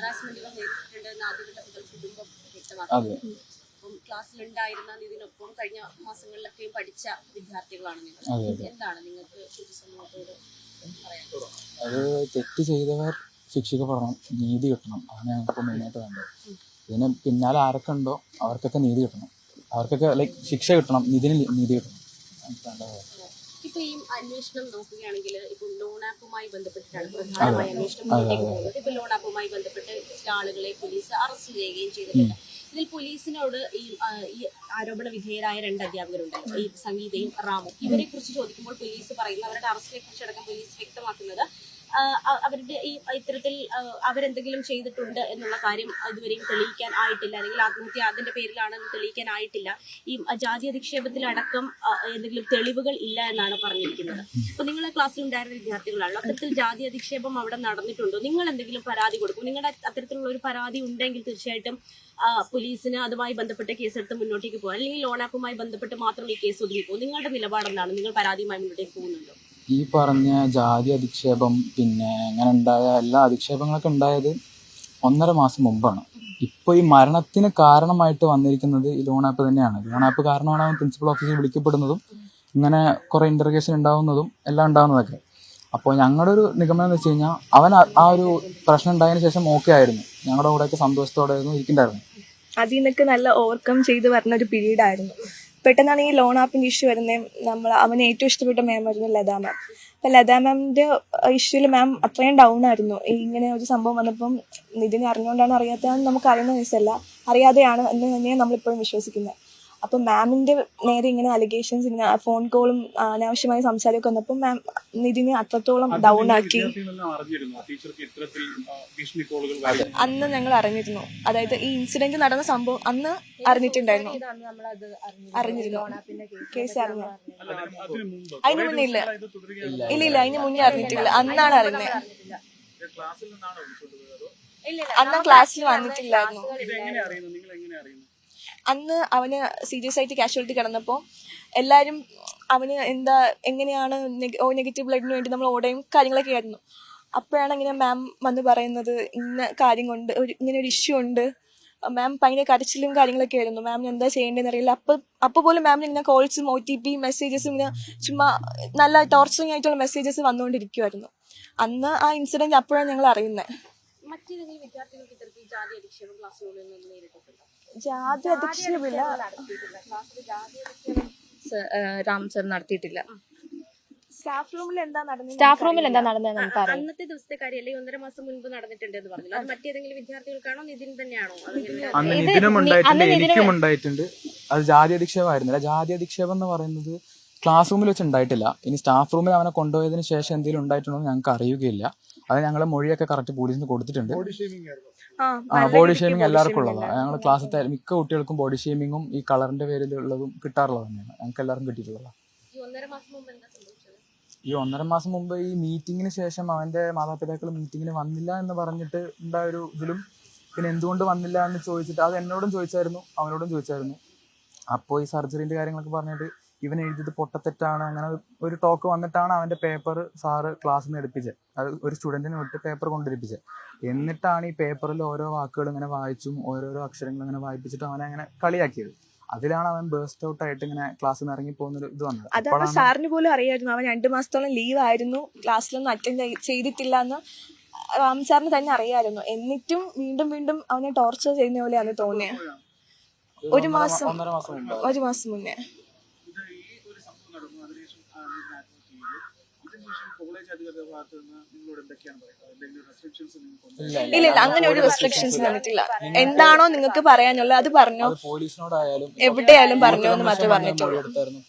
ഹറാസ്മെന്റുകൾ നേരിട്ടിട്ടുണ്ടെന്ന് ആദ്യഘട്ടത്തിൽ കുടുംബം വ്യക്തമാക്കി. അപ്പം ക്ലാസ്സിലുണ്ടായിരുന്ന ഇതിനൊപ്പം കഴിഞ്ഞ മാസങ്ങളിലൊക്കെയും പഠിച്ച വിദ്യാർത്ഥികളാണ് നിങ്ങൾ. എന്താണ് നിങ്ങൾക്ക് പൊതുസമൂഹത്തോട് പറയാനുള്ളത്? അത് തെറ്റ് ചെയ്തവർ ശിക്ഷിക്കപ്പെടണം, നീതി കിട്ടണം. അതാണ് ഞങ്ങൾക്ക് മെയിനായിട്ട് വേണ്ടത്. ഇതിന് പിന്നാലെ ആരൊക്കെ ഉണ്ടോ അവർക്കൊക്കെ നീതി കിട്ടണം, അവർക്കൊക്കെ ശിക്ഷ കിട്ടണം, ഇതിന് നീതി കിട്ടണം. ഇപ്പൊ ഈ അന്വേഷണം നോക്കുകയാണെങ്കിൽ ഇപ്പൊ ലോൺ ആപ്പുമായി ബന്ധപ്പെട്ടിട്ടാണ് പ്രധാനമായി അന്വേഷണം മുന്നോട്ടേക്ക് പോകുന്നത്. ഇപ്പൊ ലോൺ ആപ്പുമായി ബന്ധപ്പെട്ട് ചില ആളുകളെ പോലീസ് അറസ്റ്റ് ചെയ്യുകയും ചെയ്തിട്ടുണ്ട്. ഇതിൽ പോലീസിനോട് ഈ ആരോപണ വിധേയരായ 2 അധ്യാപകരുണ്ടല്ലോ, ഈ സംഗീതയും റാമും, ഇവരെ കുറിച്ച് ചോദിക്കുമ്പോൾ പോലീസ് പറയുന്നത്, അവരുടെ അറസ്റ്റിനെ കുറിച്ചടക്കം പോലീസ് വ്യക്തമാക്കുന്നത് അവരുടെ ഈ ഇത്തരത്തിൽ അവരെന്തെങ്കിലും ചെയ്തിട്ടുണ്ട് എന്നുള്ള കാര്യം ഇതുവരെയും തെളിയിക്കാൻ ആയിട്ടില്ല, അല്ലെങ്കിൽ ആത്മഹത്യ അതിന്റെ പേരിലാണെന്ന് തെളിയിക്കാൻ ആയിട്ടില്ല. ഈ ജാതി അധിക്ഷേപത്തിലടക്കം എന്തെങ്കിലും തെളിവുകൾ ഇല്ല എന്നാണ് പറഞ്ഞിരിക്കുന്നത്. അപ്പൊ നിങ്ങളെ ക്ലാസ്സിലുണ്ടായിരുന്ന വിദ്യാർത്ഥികളാണല്ലോ, അത്തരത്തിൽ ജാതി അധിക്ഷേപം അവിടെ നടന്നിട്ടുണ്ടോ? നിങ്ങൾ എന്തെങ്കിലും പരാതി കൊടുക്കും? നിങ്ങളുടെ അത്തരത്തിലുള്ള ഒരു പരാതി ഉണ്ടെങ്കിൽ തീർച്ചയായിട്ടും പോലീസിന് അതുമായി ബന്ധപ്പെട്ട കേസെടുത്ത് മുന്നോട്ടേക്ക് പോകാം, അല്ലെങ്കിൽ ലോൺ ആപ്പുമായി ബന്ധപ്പെട്ട് മാത്രം ഈ കേസ് ഒതുങ്ങി പോകും. നിങ്ങളുടെ നിലപാടെന്താണ്? നിങ്ങൾ പരാതിയുമായി മുന്നോട്ടേക്ക് പോകുന്നുണ്ടോ? ഈ പറഞ്ഞ ജാതി അധിക്ഷേപം, പിന്നെ അങ്ങനെ ഉണ്ടായ എല്ലാ അധിക്ഷേപങ്ങളൊക്കെ ഉണ്ടായത് 1.5 മാസം മുമ്പാണ്. ഇപ്പോൾ ഈ മരണത്തിന് കാരണമായിട്ട് വന്നിരിക്കുന്നത് ഈ ലോൺ ആപ്പ് തന്നെയാണ്. ലോൺ ആപ്പ് കാരണമാണ് അവൻ പ്രിൻസിപ്പൽ ഓഫീസിൽ വിളിക്കപ്പെടുന്നതും ഇങ്ങനെ കുറേ ഇൻ്റർഗേഷൻ ഉണ്ടാവുന്നതും എല്ലാം ഉണ്ടാവുന്നതൊക്കെ. അപ്പോൾ ഞങ്ങളുടെ ഒരു നിഗമനം എന്ന് വെച്ച് കഴിഞ്ഞാൽ അവൻ ആ ഒരു പ്രശ്നം ഉണ്ടായതിനു ശേഷം ഓക്കെ ആയിരുന്നു, ഞങ്ങളുടെ കൂടെയൊക്കെ സന്തോഷത്തോടെ ഇരിക്കുന്നുണ്ടായിരുന്നു. അതിൽ നിന്നൊക്കെ നല്ല ഓവർകം ചെയ്ത് വരുന്ന ഒരു പീരീഡ് ആയിരുന്നു. പെട്ടെന്നാണ് ഈ ലോൺ ആപ്പിൻ്റെ ഇഷ്യൂ വരുന്നത്. അവന് ഏറ്റവും ഇഷ്ടപ്പെട്ട മാം ആയിരുന്നു ലതാ മാം. അപ്പം ലതാ മാമിൻ്റെ ഇഷ്യൂവിൽ മാം അത്രയും ഡൗൺ ആയിരുന്നു. ഇങ്ങനെ ഒരു സംഭവം വന്നപ്പം ഇതിനെ അറിഞ്ഞുകൊണ്ടാണ് അറിയാത്തതെന്ന് നമുക്ക് അറിയുന്ന കേസല്ല, അറിയാതെയാണ് എന്ന് തന്നെയാണ് നമ്മളിപ്പോഴും വിശ്വസിക്കുന്നത്. അപ്പം മാമിൻ്റെ നേരെ ഇങ്ങനെ അലിഗേഷൻസ്, ഇങ്ങനെ ഫോൺ കോളും അനാവശ്യമായ സംസാരമൊക്കെ വന്നപ്പോൾ മാം ഇതിനെ അത്രത്തോളം ഡൗൺ ആക്കി. അന്ന് ഞങ്ങൾ അറിഞ്ഞിരുന്നു, അതായത് ഈ ഇൻസിഡന്റ് നടന്ന സംഭവം അന്ന് അറിഞ്ഞിട്ടുണ്ടായിരുന്നു. കേസ് അറിഞ്ഞു. അതിന് മുന്നേ ഇല്ല, അതിന് മുന്നേ അറിഞ്ഞിട്ടില്ല. അന്നാണ് അറിഞ്ഞത്. അന്ന് ക്ലാസ്സിൽ വന്നിട്ടില്ലായിരുന്നു. അന്ന് അവന് സീരിയസ് ആയിട്ട് കാഷ്വാലിറ്റി കിടന്നപ്പോൾ എല്ലാവരും അവന് എങ്ങനെയാണ് നെഗറ്റീവ് ബ്ലഡിന് വേണ്ടി നമ്മൾ ഓടയും കാര്യങ്ങളൊക്കെ ആയിരുന്നു. അപ്പോഴാണ് ഇങ്ങനെ മാം വന്ന് പറയുന്നത്, ഇന്ന കാര്യം കൊണ്ട് ഇങ്ങനെ ഒരു ഇഷ്യൂ ഉണ്ട്. മാം ഭയങ്കര കരച്ചിലും കാര്യങ്ങളൊക്കെ ആയിരുന്നു. മാമിന് എന്താ ചെയ്യേണ്ടതെന്ന് അറിയില്ല. അപ്പോൾ പോലും മാമിന് ഇങ്ങനെ കോൾസും OTP മെസ്സേജസും ഇങ്ങനെ ചുമ്മാ നല്ല ടോർച്ചറിങ് ആയിട്ടുള്ള മെസ്സേജസ് വന്നുകൊണ്ടിരിക്കുമായിരുന്നു. അന്ന് ആ ഇൻസിഡന്റ് അപ്പോഴാണ് ഞങ്ങൾ അറിയുന്നത്. ജാതി അധിക്ഷേപമില്ല, രാം സർ നടത്തിയിട്ടില്ല. സ്റ്റാഫ് റൂമിൽ എന്താ നടന്നത് നമുക്ക് അറിയാം. അന്നത്തെ ദിവസത്തെ കാര്യം, അല്ലെങ്കിൽ 1.5 മാസം മുൻപ് നടന്നിട്ടുണ്ടെന്ന് പറഞ്ഞില്ല, അത് മറ്റേതെങ്കിലും വിദ്യാർത്ഥികൾക്കാണോ നിതിൻ തന്നെയാണോ? അന്ന് നിതിനും ഉണ്ടായിട്ടുണ്ട്, എനിക്കും ഉണ്ടായിട്ടുണ്ട്. അത് ജാതി അധിക്ഷേപമായിരുന്നില്ല. ജാതി അധിക്ഷേപം എന്ന് പറയുന്നത് ക്ലാസ് റൂമിൽ വെച്ച് ഉണ്ടായിട്ടില്ല. ഇനി സ്റ്റാഫ് റൂമിൽ അവനെ കൊണ്ടുപോയതിന് ശേഷം എന്തെങ്കിലും ഉണ്ടായിട്ടുണ്ടോ എന്ന് ഞങ്ങൾക്ക് അറിയുകയില്ല. അത് ഞങ്ങൾ മൊഴിയൊക്കെ കറക്റ്റ് പോലീസിന് കൊടുത്തിട്ടുണ്ട്. ബോഡി ഷേമിങ് എല്ലാവർക്കും ഉള്ളതാണ്. ഞങ്ങൾ ക്ലാസ്സിൽ മിക്ക കുട്ടികൾക്കും ബോഡി ഷേമിങ്ങും ഈ കളറിന്റെ പേരിലുള്ളതും കിട്ടാറുള്ളത് തന്നെയാണ്. ഞങ്ങൾക്ക് എല്ലാവർക്കും കിട്ടിയിട്ടുള്ളതാണ്. ഈ 1.5 മാസം മുമ്പ് ഈ മീറ്റിങ്ങിന് ശേഷം അവന്റെ മാതാപിതാക്കൾ മീറ്റിങ്ങിന് വന്നില്ല എന്ന് പറഞ്ഞിട്ട് ഉണ്ടായൊരു ഇതിലും, പിന്നെ എന്തുകൊണ്ട് വന്നില്ല എന്ന് ചോദിച്ചിട്ട് അത് എന്നോടും ചോദിച്ചായിരുന്നു, അവനോടും ചോദിച്ചായിരുന്നു. അപ്പോൾ ഈ സർജറിന്റെ കാര്യങ്ങളൊക്കെ പറഞ്ഞിട്ട് ഇവൻ എഴുതിയത് പൊട്ടത്തെറ്റാണ്, അങ്ങനെ ഒരു ടോക്ക് വന്നിട്ടാണ് അവന്റെ പേപ്പർ സാറ് ക്ലാസ്സിൽ നിന്ന് എടുപ്പിച്ചത്. അത് ഒരു സ്റ്റുഡന്റിന് വിട്ട് പേപ്പർ കൊണ്ടിരിപ്പിച്ചത്. എന്നിട്ടാണ് ഈ പേപ്പറിൽ ഓരോ വാക്കുകൾ ഇങ്ങനെ വായിച്ചും ഓരോരോ അക്ഷരങ്ങൾ ഇങ്ങനെ വായിപ്പിച്ചിട്ട് അവനെ അങ്ങനെ കളിയാക്കിയത്. അതിലാണ് അവൻ ബേസ്റ്റ് ഔട്ട് ആയിട്ട് ഇങ്ങനെ ക്ലാസ്സിൽ നിന്ന് ഇറങ്ങി പോകുന്ന ഇത് വന്നത്. അതാണ് സാറിന് പോലും അറിയായിരുന്നു. അവൻ 2 മാസത്തോളം ലീവ് ആയിരുന്നു, ക്ലാസ്സിലൊന്നും അറ്റൻഡ് ചെയ്തിട്ടില്ല എന്ന് റാം സാറിന് തന്നെ അറിയാമായിരുന്നു. എന്നിട്ടും വീണ്ടും വീണ്ടും അവനെ ടോർച്ചർ ചെയ്യുന്ന പോലെയാണ് തോന്നിയത്. 1 മാസം മുന്നേ ഇല്ല, അങ്ങനെ ഒരു റെസ്ട്രിക്ഷൻസ് വന്നിട്ടില്ല. എന്താണോ നിങ്ങൾക്ക് പറയാനുള്ളത് അത് പറഞ്ഞോ, പോലീസിനോടായാലും എവിടെയായാലും പറഞ്ഞോ എന്ന് മാത്രമേ പറഞ്ഞിട്ടുള്ളൂ.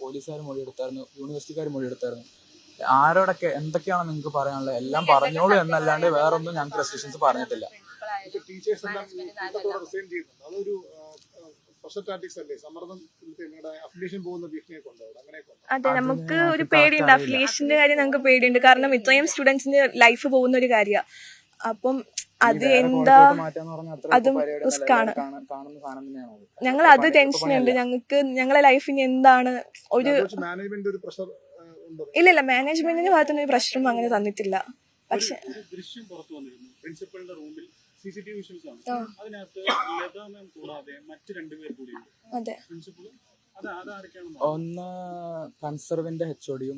പോലീസുകാർ മൊഴിയെടുത്തായിരുന്നു, യൂണിവേഴ്സിറ്റിക്കാർ മൊഴിയെടുത്തായിരുന്നു. ആരോടൊക്കെ എന്തൊക്കെയാണ് നിങ്ങൾക്ക് പറയാനുള്ളത് എല്ലാം പറഞ്ഞോളൂ എന്നല്ലാണ്ട് വേറൊന്നും ഞങ്ങൾക്ക് റെസ്ട്രിക്ഷൻസ് പറഞ്ഞിട്ടില്ല. അതെ, നമുക്ക് ഒരു പേടിയുണ്ട്. അഫിലിയേഷന്റെ കാര്യം നമുക്ക് പേടിയുണ്ട്. കാരണം ഇത്രയും സ്റ്റുഡൻസിന്റെ ലൈഫ് പോകുന്ന ഒരു കാര്യമാണ്. അപ്പം അത് എന്താ, അതും റിസ്ക് ആണ്. ഞങ്ങൾ അത് ടെൻഷനുണ്ട്. ഞങ്ങൾക്ക് ഞങ്ങളെ ലൈഫിന് എന്താണ് ഒരു ഇല്ല മാനേജ്മെന്റിന്റെ ഭാഗത്തുനിന്ന് ഒരു പ്രശ്നം അങ്ങനെ തന്നിട്ടില്ല. പക്ഷെ CCTV വിഷ്വൽസ് ആണ്. അതിനകത്ത് ലത മാം കൂടാതെ മറ്റ് 2 പേർ കൂടിയുണ്ട്. അതെ. പ്രിൻസിപ്പൾ അതാരൊക്കെയാണ്? ഒന്ന് കൺസർവിന്റെ HODയും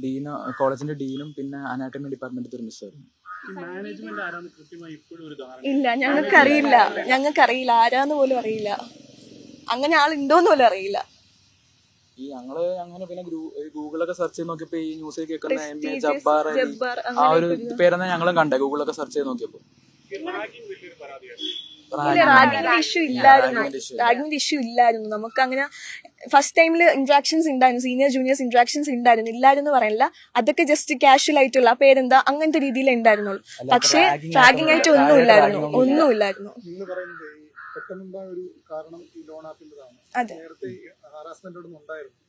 പിന്നെ കോളേജിന്റെ ഡീനും പിന്നെ അനാട്ടമി ഡിപ്പാർട്ട്മെന്റ് ഒരു മിസ്സായിരുന്നു. മാനേജ്മെന്റ് ആരാന്ന് കൃത്യമായി ഇപ്പോഴും ഒരു ധാരണ ഇല്ല, ഞങ്ങൾക്കറിയില്ല ആരാന്ന് പോലും അറിയില്ല. അങ്ങനെ ആളുണ്ടോന്ന് പോലും അറിയില്ല. ഈ ഞങ്ങള് അങ്ങനെ പിന്നെ ഗൂഗിളൊക്കെ സെർച്ച് ചെയ്ത് നോക്കിയപ്പോ ഈ ന്യൂസിൽ കേൾക്കുന്ന MA ജബ്ബാർ ആ ഒരു പേരെന്നാ ഞങ്ങളും കണ്ടേ ഗൂഗിളൊക്കെ സെർച്ച് ചെയ്ത് നോക്കിയപ്പോ. വലിയൊരു പരാതിയായിരുന്നു. റാഗിങ്ങിന്റെ ഇഷ്യൂ ഇല്ലായിരുന്നു. നമുക്ക് അങ്ങനെ ഫസ്റ്റ് ടൈമില് ഇന്ററാക്ഷൻസ് ഉണ്ടായിരുന്നു, സീനിയർ ജൂനിയേഴ്സ് ഇന്ററാക്ഷൻസ് ഉണ്ടായിരുന്നു. ഇല്ലായിരുന്നു പറയില്ല, അതൊക്കെ ജസ്റ്റ് കാഷ്വൽ ആയിട്ടുള്ള പേരെന്താ അങ്ങനത്തെ രീതിയിൽ ഉണ്ടായിരുന്നുള്ളൂ. പക്ഷേ റാഗിങ് ആയിട്ട് ഒന്നുമില്ലായിരുന്നു. പെട്ടെന്നുണ്ടായ ഒരു കാരണം ഈ ലോൺ ആപ്പിന്റേതാണ്. നേരത്തെ ഹറാസ്മെന്റ് ഉണ്ടായിരുന്നു.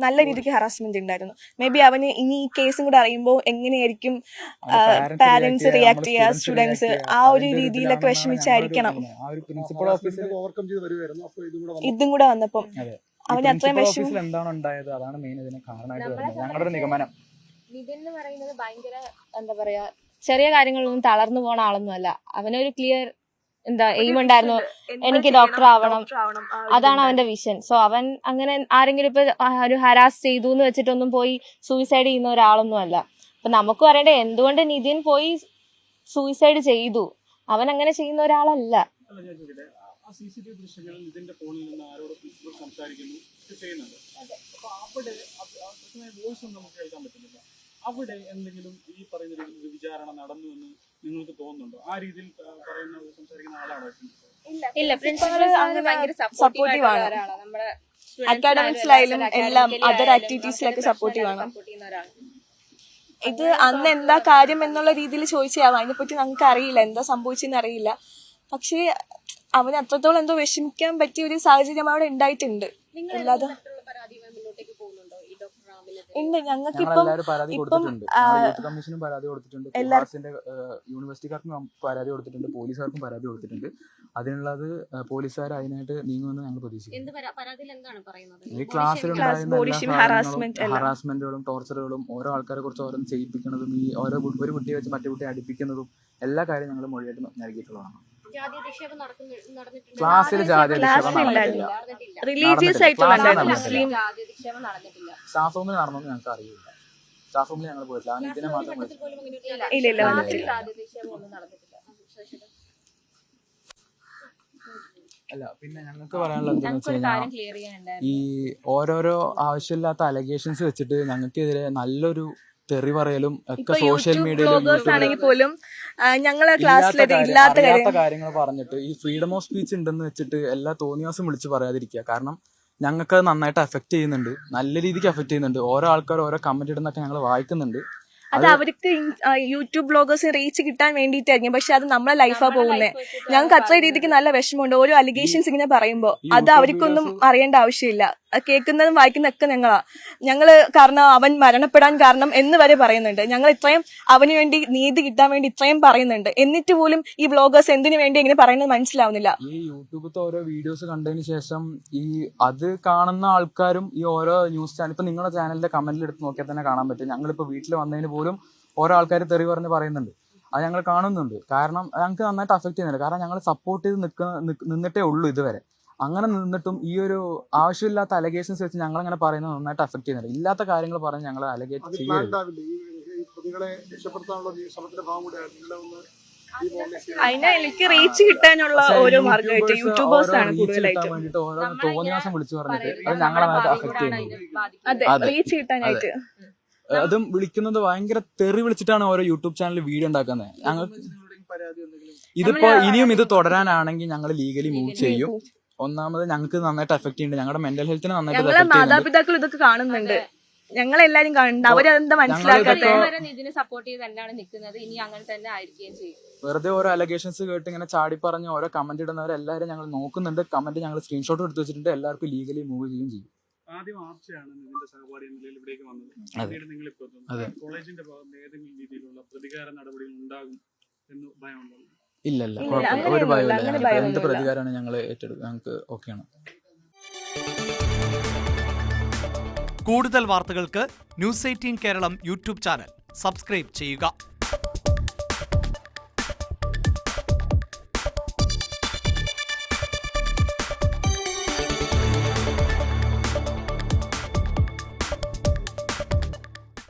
നല്ല രീതിക്ക് ഹറാസ്മെന്റ് ഉണ്ടായിരുന്നു. മേ ബി അവന് ഇനി ഈ കേസും കൂടെ അറിയുമ്പോൾ എങ്ങനെയായിരിക്കും പാരന്റ്സ് റിയാക്ട് ചെയ്യുക, സ്റ്റുഡൻസ് ആ ഒരു രീതിയിലൊക്കെ വിഷമിച്ചായിരിക്കണം. ഇതും കൂടെ വന്നപ്പം അവന് അത്രയും വിഷമം. എന്താണ് ഉണ്ടായത് അതാണ് മെയിൻ ഇതിന് കാരണമായിട്ട് വരുന്നത് ഞങ്ങളുടെ ഒരു നിഗമനം. നിതിൻ എന്ന് പറയുന്നത് ഭയങ്കര എന്താ പറയാ, ചെറിയ കാര്യങ്ങളൊന്നും തളർന്നു പോണ ആളൊന്നുമല്ല. അവനൊരു ക്ലിയർ എയിം ഉണ്ടായിരുന്നു, എനിക്ക് ഡോക്ടർ ആവണം, അതാണ് അവന്റെ വിഷൻ. സോ അവൻ അങ്ങനെ ആരെങ്കിലും ഇപ്പൊ ഒരു ഹരാസ് ചെയ്തു എന്ന് വെച്ചിട്ടൊന്നും പോയി സൂയിസൈഡ് ചെയ്യുന്ന ഒരാളൊന്നും അല്ല. അപ്പൊ നമുക്ക് പറയണ്ടേ എന്തുകൊണ്ട് നിതിൻ പോയി സൂയിസൈഡ് ചെയ്തു, അവൻ അങ്ങനെ ചെയ്യുന്ന ഒരാളല്ല. അവിടെ എന്തെങ്കിലും ഈ പറയുന്ന രീതിയിൽ വിചാരണ നടന്നു എന്ന് നിങ്ങൾക്ക് തോന്നുന്നുണ്ടോ? ആ രീതിയിൽ പറയുന്ന സംസാരിക്കുന്ന ആളാണോ? ഇല്ല, പ്രിൻസിപ്പൽ ഭയങ്കര സപ്പോർട്ടീവ് ആണ്. നമ്മുടെ അക്കാഡമിക്സിലായാലും എല്ലാം അതർ ആക്ടിവിറ്റീസിലൊക്കെ സപ്പോർട്ടീവ് ആണ്. ഇത് അന്ന് എന്താ കാര്യം എന്നുള്ള രീതിയിൽ ചോദിച്ചാവും, അതിനെപ്പറ്റി ഞങ്ങൾക്ക് അറിയില്ല, എന്താ സംഭവിച്ചെന്ന് അറിയില്ല. പക്ഷേ അവന് അത്രത്തോളം എന്തോ വിഷമിക്കാൻ പറ്റിയ ഒരു സാഹചര്യം അവിടെ ഉണ്ടായിട്ടുണ്ട്. അല്ലാതെ ഉണ്ട്. ഞങ്ങൾക്കിപ്പം കമ്മീഷനും പരാതി കൊടുത്തിട്ടുണ്ട്, യൂണിവേഴ്സിറ്റിക്കാർക്കും പരാതി കൊടുത്തിട്ടുണ്ട്, പോലീസുകാർക്കും പരാതി കൊടുത്തിട്ടുണ്ട്. അതിനുള്ളത് പോലീസുകാർ അതിനായിട്ട് നീങ്ങുമെന്ന് ഞങ്ങൾ പ്രതീക്ഷിക്കുന്നു. ഈ ക്ലാസ്സിലുണ്ടായിരുന്ന ഹറാസ്മെന്റുകളും ടോർച്ചറുകളും ഓരോ ആൾക്കാരെ കുറിച്ച് ഓരോന്ന് ചെയ്യിപ്പിക്കുന്നതും ഈ ഓരോ ഒരു കുട്ടിയെ വെച്ച് മറ്റു കുട്ടിയെ അടുപ്പിക്കുന്നതും എല്ലാ കാര്യവും ഞങ്ങൾ മൊഴിയായിട്ട് നൽകിയിട്ടുള്ളതാണ്. ക്ലാസ്സിൽ റിലീജിയസ് ആയിട്ടുള്ള മുസ്ലിം സ്റ്റാഫ് റൂമിൽ നടന്നൊന്നും ഞങ്ങൾക്ക് അറിയില്ല. സ്റ്റാഫ് റൂമിൽ ഞങ്ങൾ പോയിട്ടില്ല. ഇതിനെ മാത്രം അല്ല. പിന്നെ ഞങ്ങൾക്ക് പറയാനുള്ളത് എന്താണെന്ന് വെച്ച് കഴിഞ്ഞാൽ ഈ ഓരോരോ ആവശ്യമില്ലാത്ത അലഗേഷൻസ് വെച്ചിട്ട് ഞങ്ങൾക്കെതിരെ നല്ലൊരു തെറി പറയലും ഒക്കെ സോഷ്യൽ മീഡിയയിൽ പോലും ഞങ്ങളെ ക്ലാസ്സിൽ ഇല്ലാത്ത കാര്യങ്ങൾ പറഞ്ഞിട്ട് ഈ ഫ്രീഡം ഓഫ് സ്പീച്ച് ഉണ്ടെന്ന് വെച്ചിട്ട് എല്ലാ തോന്നിയാസം വിളിച്ച് പറയാതിരിക്കുക. കാരണം ഞങ്ങൾക്ക് അത് നന്നായിട്ട് എഫക്ട് ചെയ്യുന്നുണ്ട്, നല്ല രീതിക്ക് എഫക്ട് ചെയ്യുന്നുണ്ട്. ഓരോ ആൾക്കാർ ഓരോ കമന്റ് ഇടുന്നൊക്കെ ഞങ്ങൾ വായിക്കുന്നുണ്ട്. അത് അവർക്ക് യൂട്യൂബ് ബ്ലോഗേഴ്സിന് റീച്ച് കിട്ടാൻ വേണ്ടിയിട്ടായിരിക്കും. പക്ഷെ അത് നമ്മളെ ലൈഫാ പോകുന്നത്. ഞങ്ങൾക്ക് അത്ര രീതിക്ക് നല്ല വിഷമമുണ്ട് ഓരോ അലിഗേഷൻസ് ഇങ്ങനെ പറയുമ്പോൾ. അത് അവർക്കൊന്നും അറിയേണ്ട ആവശ്യമില്ല. കേൾക്കുന്നതും വായിക്കുന്നതൊക്കെ ഞങ്ങള് കാരണം അവൻ മരണപ്പെടാൻ കാരണം എന്ന് വരെ പറയുന്നുണ്ട്. ഞങ്ങൾ ഇത്രയും അവന് വേണ്ടി നീതി കിട്ടാൻ വേണ്ടി ഇത്രയും പറയുന്നുണ്ട്. എന്നിട്ട് പോലും ഈ വ്ളോഗേഴ്സ് എന്തിനു വേണ്ടി ഇങ്ങനെ പറയുന്നത് മനസ്സിലാവുന്നില്ല. ഈ യൂട്യൂബിലത്തെ ഓരോ വീഡിയോസ് കണ്ടതിന് ശേഷം ഈ അത് കാണുന്ന ആൾക്കാരും ഈ ഓരോ ന്യൂസ് ചാനൽ ഇപ്പൊ നിങ്ങളുടെ ചാനലിന്റെ കമന്റിൽ എടുത്ത് നോക്കിയാൽ തന്നെ കാണാൻ പറ്റും. ഞങ്ങളിപ്പോ വീട്ടിൽ വന്നതിന് പോലും ഓരോ ആൾക്കാർ തെറി പറഞ്ഞ് പറയുന്നുണ്ട്. അത് ഞങ്ങൾ കാണുന്നുണ്ട്. കാരണം ഞങ്ങൾക്ക് നന്നായിട്ട് അഫക്ട് ചെയ്യുന്നുണ്ട്. കാരണം ഞങ്ങൾ സപ്പോർട്ട് ചെയ്ത് നിന്നിട്ടേ ഉള്ളൂ ഇതുവരെ. അങ്ങനെ നിന്നിട്ടും ഈ ഒരു ആവശ്യമില്ലാത്ത അലഗേഷൻസ് വെച്ച് ഞങ്ങൾ അങ്ങനെ പറയുന്നത് നന്നായിട്ട് അഫക്ട് ചെയ്യുന്നുണ്ട്. ഇല്ലാത്ത കാര്യങ്ങൾ പറഞ്ഞ് ഞങ്ങൾ അലഗേറ്റ് ചെയ്യരുത്. അതിന് എനിക്ക് റീച്ച് കിട്ടാനുള്ള ഓരോ മാർഗമായിട്ട് യൂട്യൂബേഴ്സ് ആണ് കൂടുതലായിട്ട് ഓരോ തോന്നിയാസം വിളിച്ചു പറഞ്ഞിട്ട് അത് ഞങ്ങളെ അഫക്ട് ചെയ്യുന്നത്. അതെ, റീച്ച് കിട്ടാനായിട്ട് അതും വിളിക്കുന്നത് ഭയങ്കര തെറി വിളിച്ചിട്ടാണ് ഓരോ യൂട്യൂബ് ചാനലിൽ വീഡിയോ ഉണ്ടാക്കുന്നത്. ഞങ്ങൾക്ക് ഇതിപ്പോ ഇനിയും ഇത് തുടരാനാണെങ്കിൽ ഞങ്ങൾ ലീഗലി മൂവ് ചെയ്യും. ഒന്നാമത് ഞങ്ങൾക്ക് നന്നായിട്ട് എഫക്ട് ചെയ്യുന്നുണ്ട്, ഞങ്ങളുടെ മെന്റൽ ഹെൽത്തിന് നന്നായിട്ട്. മാതാപിതാക്കൾ ഇതൊക്കെ കാണുന്നുണ്ട്, ഞങ്ങളെല്ലാരും കാണുന്നുണ്ട്. അവരെന്താ മനസ്സിലാക്കാതെ ഇതിനെ സപ്പോർട്ട് ചെയ്ത് തന്നെയാണ് നിൽക്കുന്നത്. ഇനി അങ്ങനെ തന്നെ ആയിരിക്കുകയും ചെയ്യും. വെറുതെ ഓരോ അലഗേഷൻസ് കേട്ട് ഇങ്ങനെ ചാടി പറഞ്ഞ് ഓരോ കമന്റ് ഇടുന്നവരെല്ലാവരും ഞങ്ങൾ നോക്കുന്നുണ്ട്. കമന്റ് ഞങ്ങൾ സ്ക്രീൻഷോട്ട് എടുത്ത് വെച്ചിട്ടുണ്ട്. എല്ലാവർക്കും ലീഗലി മൂവ് ചെയ്യുകയും ചെയ്യും. ആദ്യം ആർച്ചയാണ് ഇതിന്റെ സഹപാഠി എന്ന നിലയിൽ ഇവിടേക്ക് വന്നത്. പിന്നീട് നിങ്ങളിപ്പോ കോളേജിന്റെ ഭാഗത്ത് ഏതെങ്കിലും രീതിയിലുള്ള പ്രതികാര നടപടികൾ ഉണ്ടാകും എന്ന് ഭയമുണ്ടോ? ഇല്ലല്ല, ഒരു ഭയമില്ല. എന്ത് പ്രതികാരമാണ് ഞങ്ങൾ ഏറ്റെടുക്കുക, ഞങ്ങൾക്ക് ഓക്കെയാണ്. കൂടുതൽ വാർത്തകൾക്ക് news 18 Keralam YouTube channel subscribe ചെയ്യുക.